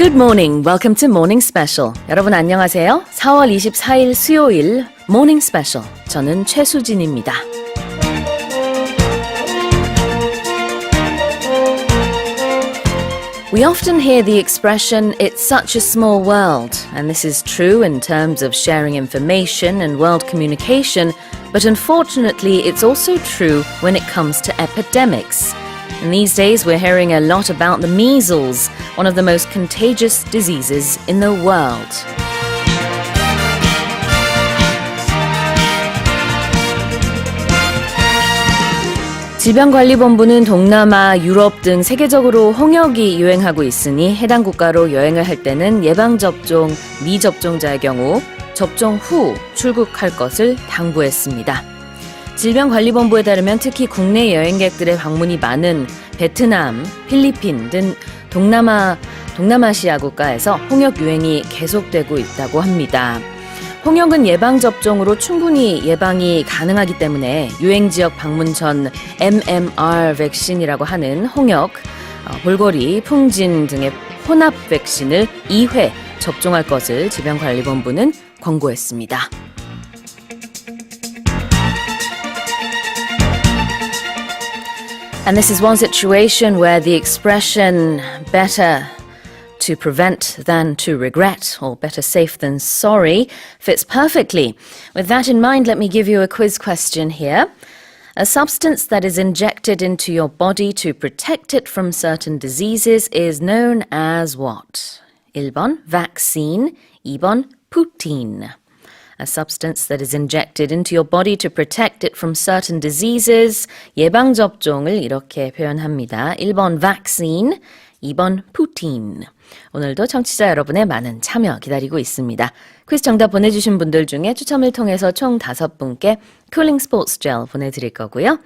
Good morning. Welcome to Morning Special. 여러분 안녕하세요. 4월 24일 수요일 Morning Special. 저는 최수진입니다. We often hear the expression, it's such a small world, and this is true in terms of sharing information and world communication, but unfortunately it's also true when it comes to epidemics. And these days we're hearing a lot about the measles, one of the most contagious diseases in the world. 질병관리본부는 동남아, 유럽 등 세계적으로 홍역이 유행하고 있으니 해당 국가로 여행을 할 때는 예방접종, 미접종자의 경우 접종 후 출국할 것을 당부했습니다. 질병관리본부에 따르면 특히 국내 여행객들의 방문이 많은 베트남, 필리핀 등 동남아시아 국가에서 홍역 유행이 계속되고 있다고 합니다. 홍역은 예방접종으로 충분히 예방이 가능하기 때문에 유행지역 방문 전 MMR 백신이라고 하는 홍역, 볼거리, 풍진 등의 혼합 백신을 2회 접종할 것을 질병관리본부는 권고했습니다. And this is one situation where the expression better to prevent than to regret, or better safe than sorry, fits perfectly. With that in mind, let me give you a quiz question here. A substance that is injected into your body to protect it from certain diseases is known as what? 1번 vaccine, 2번 poutine. A substance that is injected into your body to protect it from certain diseases. 예방접종을 이렇게 표현합니다. 1번 vaccine, 2번 poutine. 오늘도 청취자 여러분의 많은 참여 기다리고 있습니다. 퀴즈 정답 보내주신 분들 중에 추첨을 통해서 총 5분께 쿨링 스포츠 젤 보내드릴 거고요.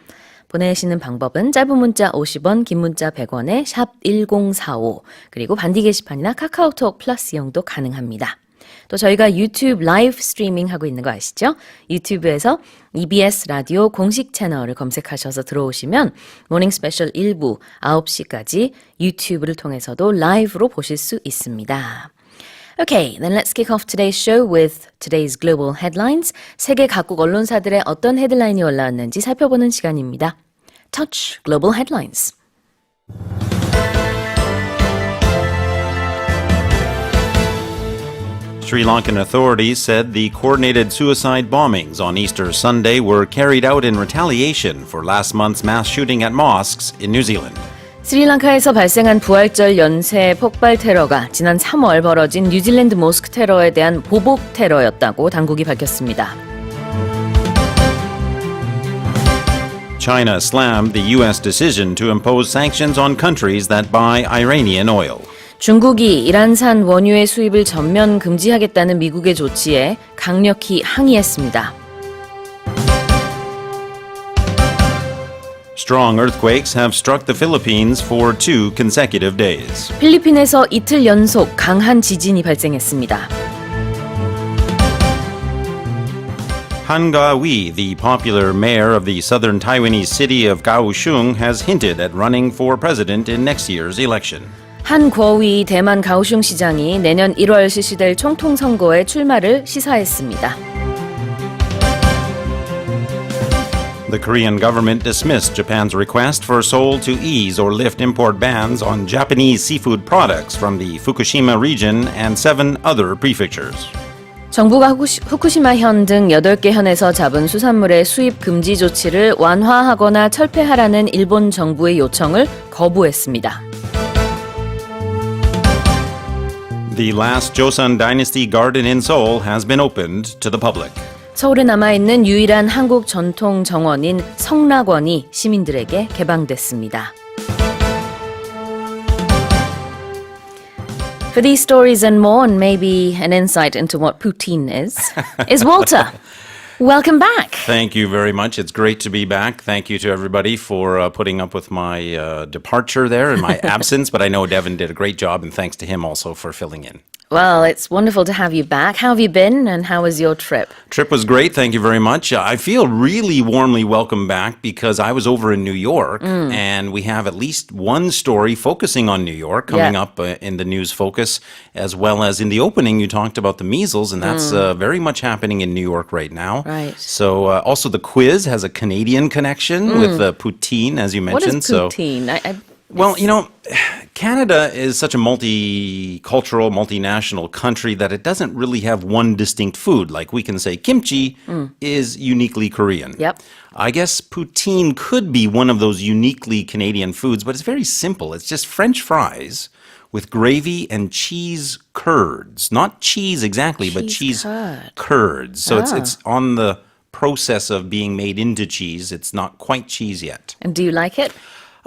보내시는 방법은 짧은 문자 50원, 긴 문자 100원에 샵 1045, 그리고 반디 게시판이나 카카오톡 플러스 이용도 가능합니다. 또 저희가 유튜브 라이브 스트리밍 하고 있는 거 아시죠? 유튜브에서 EBS 라디오 공식 채널을 검색하셔서 들어오시면 모닝 스페셜 1부 9시까지 유튜브를 통해서도 라이브로 보실 수 있습니다. Okay, then let's kick off today's show with today's global headlines. 세계 각국 언론사들의 어떤 헤드라인이 올라왔는지 살펴보는 시간입니다. Touch Global Headlines. Sri Lankan authorities said the coordinated suicide bombings on Easter Sunday were carried out in retaliation for last month's mass shooting at mosques in New Zealand. 스리랑카에서 발생한 부활절 연쇄 폭발 테러가 지난 3월 벌어진 뉴질랜드 모스크 테러에 대한 보복 테러였다고 당국이 밝혔습니다. China slammed the U.S. decision to impose sanctions on countries that buy Iranian oil. 중국이 이란산 원유의 수입을 전면 금지하겠다는 미국의 조치에 강력히 항의했습니다. Strong earthquakes have struck the Philippines for 2 consecutive days. 필리핀에서 이틀 연속 강한 지진이 발생했습니다. Han Ga-wee, the popular mayor of the southern Taiwanese city of Kaohsiung, has hinted at running for president in next year's election. 한궈위 대만 가오슝 시장이 내년 1월 실시될 총통선거에 출마를 시사했습니다. The Korean government dismissed Japan's request for Seoul to ease or lift import bans on Japanese seafood products from the Fukushima region and 7 other prefectures. 정부가 후쿠시마현 등 8개 현에서 잡은 수산물의 수입 금지 조치를 완화하거나 철폐하라는 일본 정부의 요청을 거부했습니다. The last Joseon Dynasty garden in Seoul has been opened to the public. 서울에 남아있는 유일한 한국 전통 정원인 성락원이 시민들에게 개방됐습니다. For these stories and more, and maybe an insight into what poutine is Walter. Welcome back. Thank you very much. It's great to be back. Thank you to everybody for putting up with my departure there and my absence. But I know Devin did a great job, and thanks to him also for filling in. Well, it's wonderful to have you back. How have you been and how was your trip? Trip was great. Thank you very much. I feel really warmly welcome back because I was over in New York and we have at least one story focusing on New York coming up in the news focus, as well as in the opening you talked about the measles, and that's very much happening in New York right now. Right. So also the quiz has a Canadian connection with poutine, as you mentioned. What is poutine? Well, Canada is such a multicultural, multinational country that it doesn't really have one distinct food. Like we can say kimchi is uniquely Korean. Yep. I guess poutine could be one of those uniquely Canadian foods, but it's very simple. It's just French fries with gravy and cheese curds. Not cheese exactly, but cheese curds. So it's on the process of being made into cheese. It's not quite cheese yet. And do you like it?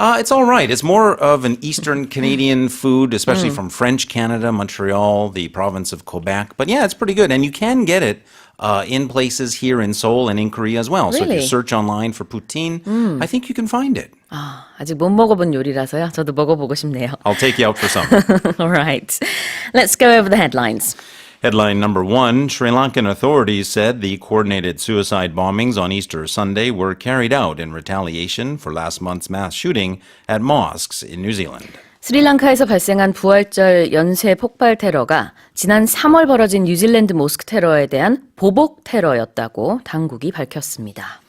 It's all right. It's more of an Eastern Canadian food, especially from French Canada, Montreal, the province of Quebec. But yeah, it's pretty good. And you can get it in places here in Seoul and in Korea as well. So if you search online for poutine, I think you can find it. 아직 못 먹어본 요리라서요. 저도 먹어보고 싶네요. I'll take you out for some. All right. Let's go over the headlines. Headline number one, Sri Lankan authorities said the coordinated suicide bombings on Easter Sunday were carried out in retaliation for last month's mass shooting at mosques in New Zealand. 스리랑카에서 발생한 부활절 연쇄 폭발 테러가 지난 3월 벌어진 뉴질랜드 모스크 테러에 대한 보복 테러였다고 당국이 밝혔습니다.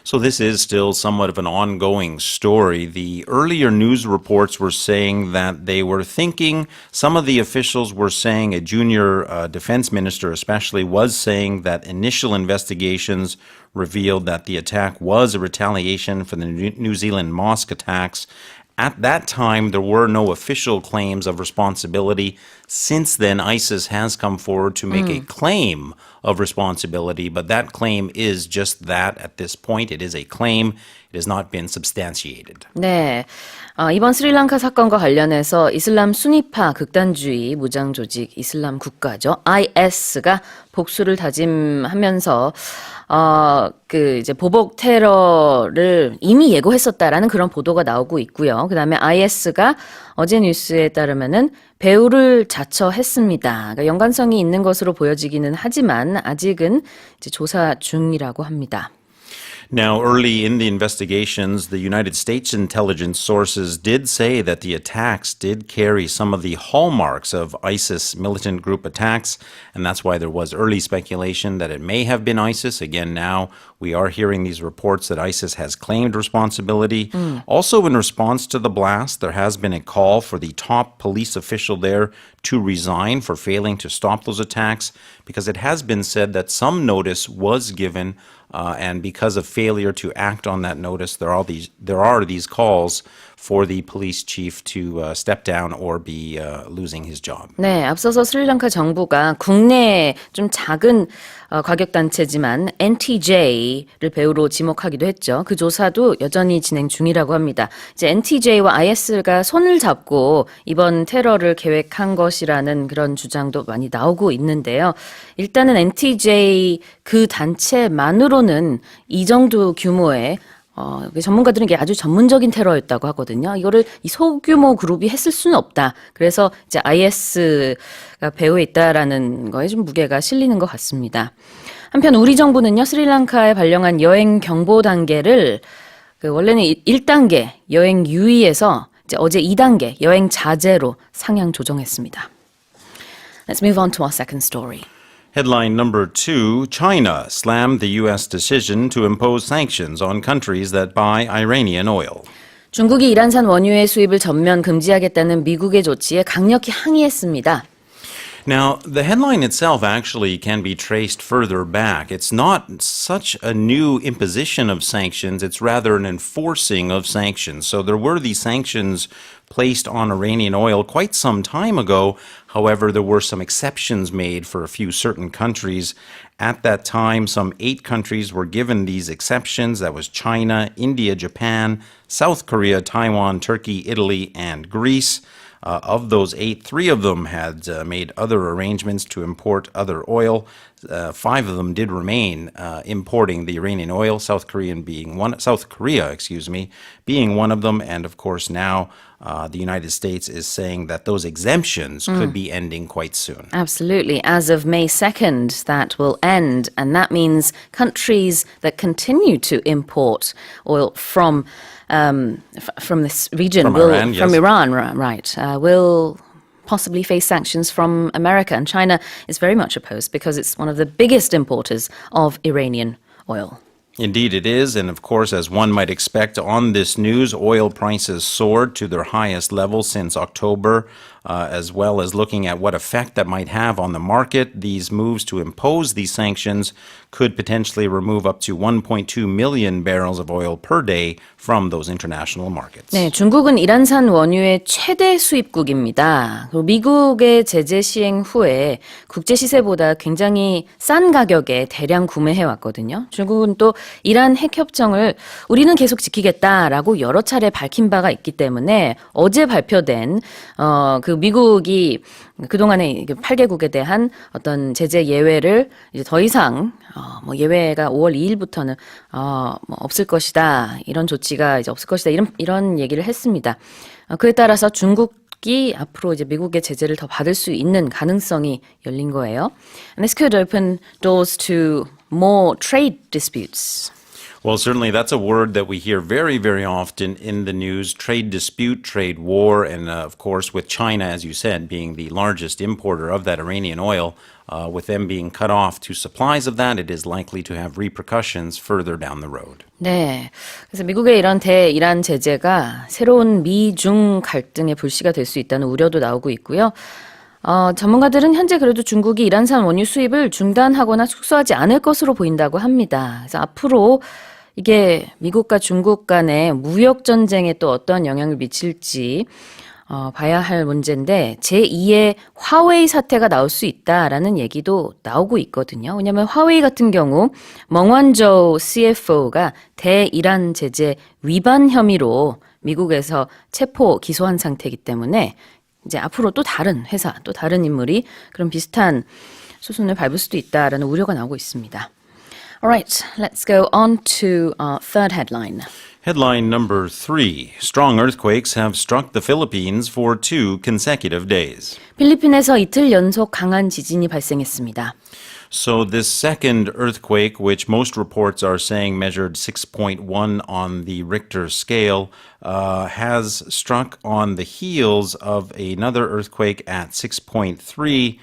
So this is still somewhat of an ongoing story. The earlier news reports were saying that they were thinking, some of the officials were saying, a junior defense minister especially was saying that initial investigations revealed that the attack was a retaliation for the New Zealand mosque attacks. At that time, there were no official claims of responsibility. Since then, ISIS has come forward to make a claim of responsibility, but that claim is just that at this point. It is a claim. It has not been substantiated. 네, 이번 스리랑카 사건과 관련해서 이슬람 수니파 극단주의 무장 조직 이슬람 국가죠. IS가 복수를 다짐하면서 이제 보복 테러를 이미 예고했었다라는 그런 보도가 나오고 있고요. 그다음에 IS가 어제 뉴스에 따르면은 배후를 자처했습니다. 그러니까 연관성이 있는 것으로 보여지기는 하지만 아직은 이제 조사 중이라고 합니다. Now, early in the investigations, the United States intelligence sources did say that the attacks did carry some of the hallmarks of ISIS militant group attacks, and that's why there was early speculation that it may have been ISIS. Again, now we are hearing these reports that ISIS has claimed responsibility. Also, in response to the blast, there has been a call for the top police official there to resign for failing to stop those attacks, because it has been said that some notice was given, and because of failure to act on that notice, there are these calls for the police chief to step down or be losing his job. 네, 앞서서 스리랑카 정부가 국내 좀 작은 과격단체지만 NTJ를 배후로 지목하기도 했죠. 그 조사도 여전히 진행 중이라고 합니다. 이제 NTJ와 IS가 손을 잡고 이번 테러를 계획한 것이라는 그런 주장도 많이 나오고 있는데요. 일단은 NTJ 그 단체만으로는 이 정도 규모의 전문가들은 이게 아주 전문적인 테러였다고 하거든요. 이거를 이 소규모 그룹이 했을 수는 없다. 그래서 이제 IS가 배후에 있다라는 거에 좀 무게가 실리는 것 같습니다. 한편 우리 정부는요, 스리랑카에 발령한 여행 경보 단계를 원래는 1단계 여행 유의에서 이제 어제 2단계 여행 자제로 상향 조정했습니다. Let's move on to our second story. Headline number two, China slammed the U.S. decision to impose sanctions on countries that buy Iranian oil. 중국이 이란산 원유의 수입을 전면 금지하겠다는 미국의 조치에 강력히 항의했습니다. Now, the headline itself actually can be traced further back. It's not such a new imposition of sanctions, it's rather an enforcing of sanctions. So there were these sanctions placed on Iranian oil quite some time ago. However, there were some exceptions made for a few certain countries. At that time, some 8 countries were given these exceptions. That was China, India, Japan, South Korea, Taiwan, Turkey, Italy, and Greece. Of those 8, 3 of them had made other arrangements to import other oil. 5 of them did remain importing the Iranian oil, South Korea, being one of them. And of course, now the United States is saying that those exemptions could be ending quite soon. Absolutely. As of May 2nd, that will end. And that means countries that continue to import oil from this region, from Iran, right, will possibly face sanctions from America. And China is very much opposed because it's one of the biggest importers of Iranian oil. Indeed it is, and of course, as one might expect on this news, oil prices soared to their highest level since October, as well as looking at what effect that might have on the market. These moves to impose these sanctions could potentially remove up to 1.2 million barrels of oil per day from those international markets. 네, 중국은 이란산 원유의 최대 수입국입니다. 그리고 미국의 제재 시행 후에 국제 시세보다 굉장히 싼 가격에 대량 구매해 왔거든요. 중국은 또 이란 핵협정을 우리는 계속 지키겠다라고 여러 차례 밝힌 바가 있기 때문에 어제 발표된 그 미국이 그동안의 8개국에 대한 어떤 제재 예외를 이제 더 이상 예외가 5월 2일부터는 없을 것이다. 이런 조치가 이제 없을 것이다. 이런 얘기를 했습니다. 그에 따라서 중국이 앞으로 이제 미국의 제재를 더 받을 수 있는 가능성이 열린 거예요. And this could open doors to more trade disputes. Well, certainly that's a word that we hear very, very often in the news, trade dispute, trade war, and of course with China, as you said, being the largest importer of that Iranian oil, with them being cut off to supplies of that, it is likely to have repercussions further down the road. 네, 그래서 미국의 이런 대이란 제재가 새로운 미중 갈등의 불씨가 될 수 있다는 우려도 나오고 있고요. 전문가들은 현재 그래도 중국이 이란산 원유 수입을 중단하거나 축소하지 않을 것으로 보인다고 합니다. 그래서 앞으로 이게 미국과 중국 간의 무역 전쟁에 또 어떤 영향을 미칠지 봐야 할 문제인데 제2의 화웨이 사태가 나올 수 있다라는 얘기도 나오고 있거든요. 왜냐하면 화웨이 같은 경우 멍완저우 CFO가 대이란 제재 위반 혐의로 미국에서 체포 기소한 상태이기 때문에 이제 앞으로 또 다른 회사, 또 다른 인물이 그런 비슷한 소송을 밟을 수도 있다라는 우려가 나오고 있습니다. All right, let's go on to our third headline. Headline number 3. Strong earthquakes have struck the Philippines for 2 consecutive days. 필리핀에서 이틀 연속 강한 지진이 발생했습니다. So this second earthquake, which most reports are saying measured 6.1 on the Richter scale, has struck on the heels of another earthquake at 6.3,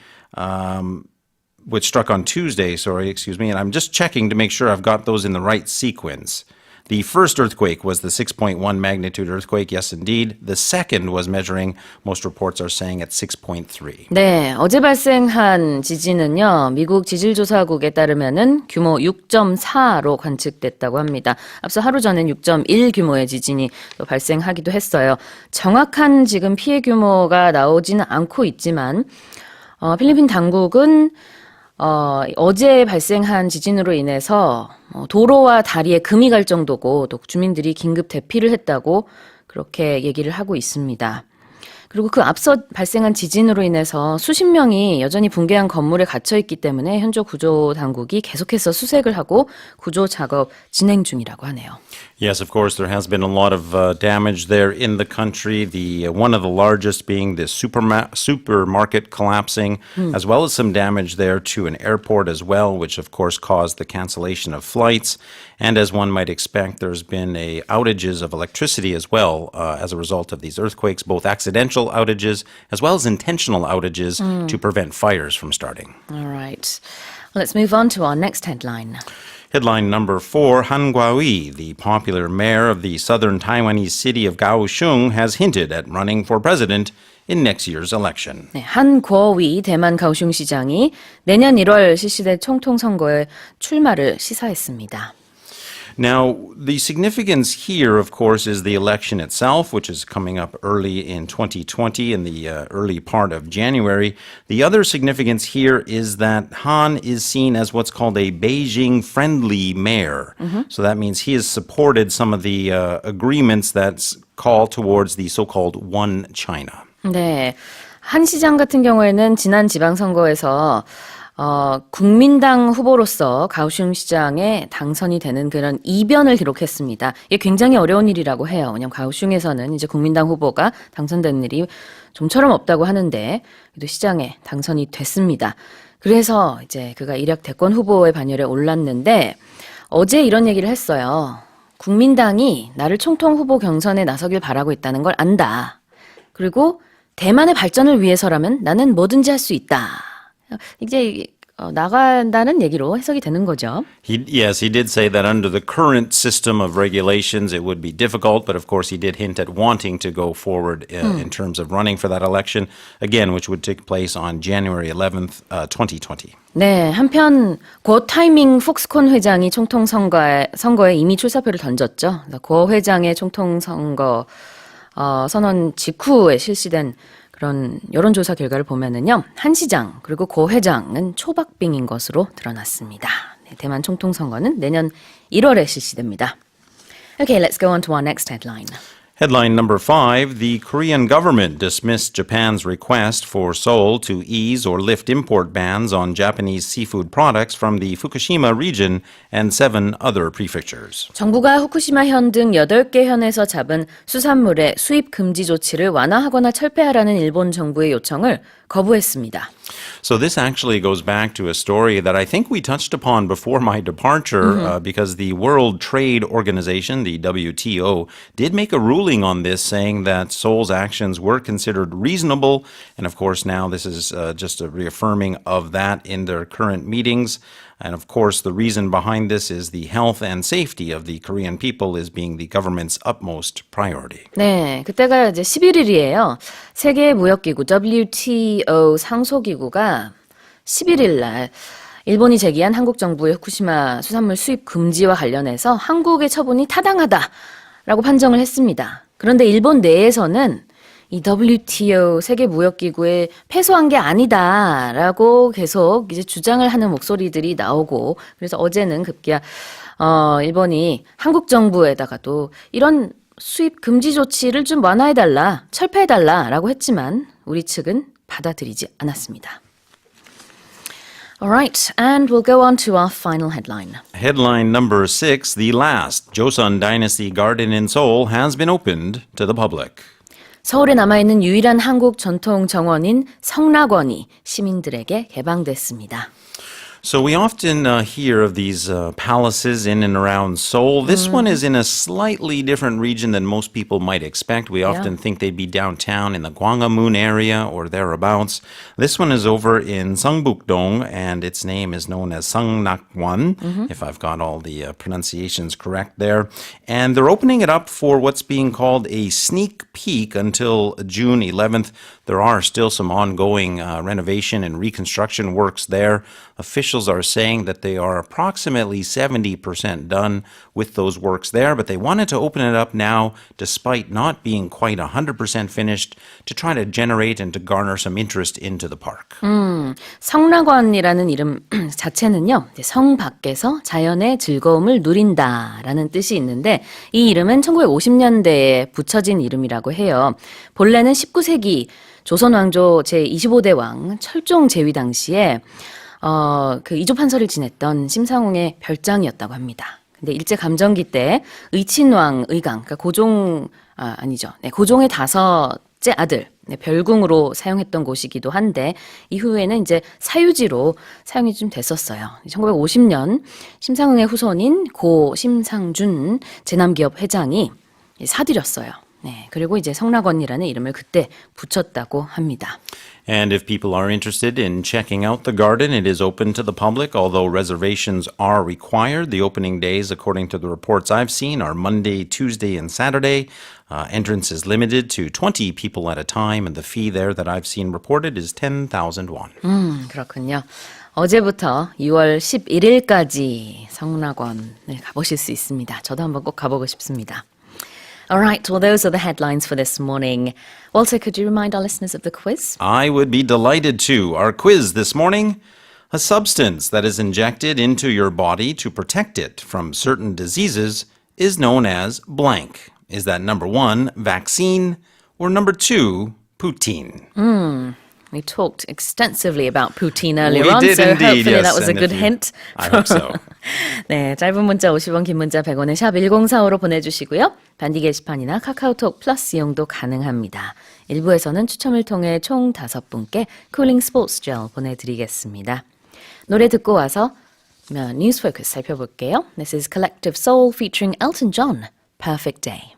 which struck on Tuesday, and I'm just checking to make sure I've got those in the right sequence. The first earthquake was the 6.1 magnitude earthquake, yes indeed. The second was measuring, most reports are saying, at 6.3. 네, 어제 발생한 지진은요, 미국 지질조사국에 따르면은 규모 6.4로 관측됐다고 합니다. 앞서 하루 전엔 6.1 규모의 지진이 또 발생하기도 했어요. 정확한 지금 피해 규모가 나오지는 않고 있지만, 필리핀 당국은 어제 발생한 지진으로 인해서 도로와 다리에 금이 갈 정도고 또 주민들이 긴급 대피를 했다고 그렇게 얘기를 하고 있습니다. 그리고 그 앞서 발생한 지진으로 인해서 수십 명이 여전히 붕괴한 건물에 갇혀 있기 때문에 현재 구조 당국이 계속해서 수색을 하고 구조 작업 진행 중이라고 하네요. Yes, of course, there has been a lot of damage there in the country. One of the largest being the supermarket collapsing, as well as some damage there to an airport as well, which of course caused the cancellation of flights. And as one might expect, there's been outages of electricity as well as a result of these earthquakes, both accidental outages as well as intentional outages to prevent fires from starting. All right. Let's move on to our next headline. Headline number 4, Han Kuo-ui, the popular mayor of the southern Taiwanese city of Kaohsiung, has hinted at running for president in next year's election. 네, 한국어위 대만 가오슝 시장이 내년 1월 실시될 총통 선거에 출마를 시사했습니다. Now, the significance here, of course, is the election itself, which is coming up early in 2020, in the early part of January. The other significance here is that Han is seen as what's called a Beijing-friendly mayor. So that means he has supported some of the agreements that call towards the so-called One China. 네, 한 시장 같은 경우에는 지난 지방선거에서 국민당 후보로서 가오슝 시장에 당선이 되는 그런 이변을 기록했습니다. 이게 굉장히 어려운 일이라고 해요. 왜냐하면 가오슝에서는 이제 국민당 후보가 당선되는 일이 좀처럼 없다고 하는데 그래도 시장에 당선이 됐습니다. 그래서 이제 그가 일약 대권 후보의 반열에 올랐는데 어제 이런 얘기를 했어요. 국민당이 나를 총통 후보 경선에 나서길 바라고 있다는 걸 안다. 그리고 대만의 발전을 위해서라면 나는 뭐든지 할 수 있다. 이제 나간다는 얘기로 해석이 되는 거죠. Yes, he did say that under the current system of regulations, it would be difficult, but of course he did hint at wanting to go forward in terms of running for that election, again, which would take place on January 11th, 2020. 네, 한편 고 타이밍 폭스콘 회장이 총통 선거에 이미 출사표를 던졌죠. 고 회장의 총통 선거 선언 직후에 실시된 그런 여론조사 결과를 보면은요, 한 시장 그리고 고 회장은 초박빙인 것으로 드러났습니다. 네, 대만 총통 선거는 내년 1월에 실시됩니다. Okay, let's go on to our next headline. Headline number 5, the Korean government dismissed Japan's request for Seoul to ease or lift import bans on Japanese seafood products from the Fukushima region and 7 other prefectures. 정부가 후쿠시마 현 등 8개 현에서 잡은 수산물의 수입 금지 조치를 완화하거나 철폐하라는 일본 정부의 요청을 거부했습니다. So this actually goes back to a story that I think we touched upon before my departure because the World Trade Organization, the WTO, did make a ruling on this saying that Seoul's actions were considered reasonable. And of course, now this is just a reaffirming of that in their current meetings. And of course, the reason behind this is the health and safety of the Korean people is being the government's utmost priority. 네, 그때가 이제 11일이에요. 세계 무역기구 WTO 상소기구가 11일 날 일본이 제기한 한국 정부의 후쿠시마 수산물 수입 금지와 관련해서 한국의 처분이 타당하다라고 판정을 했습니다. 그런데 일본 내에서는 이 WTO 세계무역기구에 패소한 게 아니다라고 계속 이제 주장을 하는 목소리들이 나오고 그래서 어제는 급기야 일본이 한국 정부에다가도 이런 수입 금지 조치를 좀 완화해달라, 철폐해달라라고 했지만 우리 측은 받아들이지 않았습니다. Alright, and we'll go on to our final headline. Headline number 6, the last Joseon Dynasty garden in Seoul has been opened to the public. 서울에 남아있는 유일한 한국 전통 정원인 성락원이 시민들에게 개방됐습니다. So we often hear of these palaces in and around Seoul. This one is in a slightly different region than most people might expect. We often think they'd be downtown in the Gwanghwamun area or thereabouts. This one is over in Seongbuk-dong, and its name is known as Seongnakwan, if I've got all the pronunciations correct there. And they're opening it up for what's being called a sneak peek until June 11th. There are still some ongoing renovation and reconstruction works there. Officials are saying that they are approximately 70% done with those works there, but they wanted to open it up now despite not being quite 100% finished to try to generate and to garner some interest into the park. 성락원이라는 이름 자체는요, 성 밖에서 자연의 즐거움을 누린다라는 뜻이 있는데 이 이름은 1950년대에 붙여진 이름이라고 해요. 본래는 19세기 조선 왕조 제25대 왕 철종 제위 당시에 그 이조판서를 지냈던 심상웅의 별장이었다고 합니다. 근데 일제 감정기 때 의친왕 의강, 그러니까 고종의 5째 아들 별궁으로 사용했던 곳이기도 한데 이후에는 이제 사유지로 사용이 좀 됐었어요. 1950년 심상웅의 후손인 고 심상준 제남기업 회장이 사들였어요. 네, 그리고 이제 성락원이라는 이름을 그때 붙였다고 합니다. And if people are interested in checking out the garden, it is open to the public, although reservations are required. The opening days, according to the reports I've seen, are Monday, Tuesday, and Saturday. Entrance is limited to 20 people at a time, and the fee there that I've seen reported is 10,000 won. 그렇군요. 어제부터 6월 11일까지 성락원을 가보실 수 있습니다. 저도 한번 꼭 가보고 싶습니다. All right, well, those are the headlines for this morning. Walter, could you remind our listeners of the quiz? I would be delighted to. Our quiz this morning, a substance that is injected into your body to protect it from certain diseases is known as blank. Is that number 1, vaccine, or number 2, poutine? We talked extensively about poutine earlier We on, did so indeed, hopefully yes, that was a and good if you- hint. I hope so. 네, 짧은 문자 50원, 긴 문자 100원에 샵 1045로 보내주시고요. 반디 게시판이나 카카오톡 플러스 이용도 가능합니다. 1부에서는 추첨을 통해 총 5분께 쿨링 스포츠 젤 보내드리겠습니다. 노래 듣고 와서 뉴스 포커스 살펴볼게요. This is Collective Soul featuring Elton John, Perfect Day.